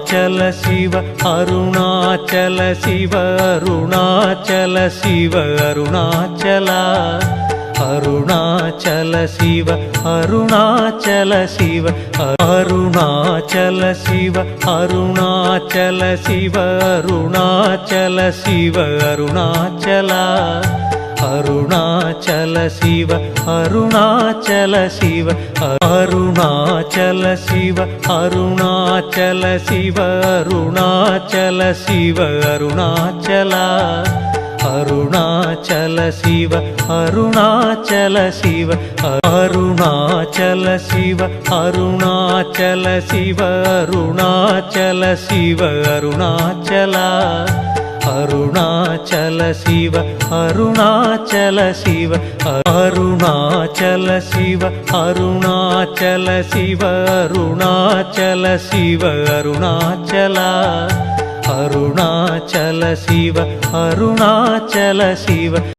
Arunachal Shiva Arunachal Shiva Arunachal Shiva Arunachala Arunachal Shiva Arunachal Shiva Arunachal Shiva Arunachal Shiva Arunachal Shiva Arunachala Arunachal Shiva Arunachal Shiva Arunachal Shiva Arunachal Shiva Arunachal Shiva Arunachala Arunachal Shiva Arunachal Shiva Arunachal Shiva Arunachal Shiva Arunachal Shiva Arunachala Arunachal Shiva Arunachal Shiva Arunachal Shiva Arunachal Shiva Arunachal Shiva Arunachala Arunachal Shiva Arunachal Shiva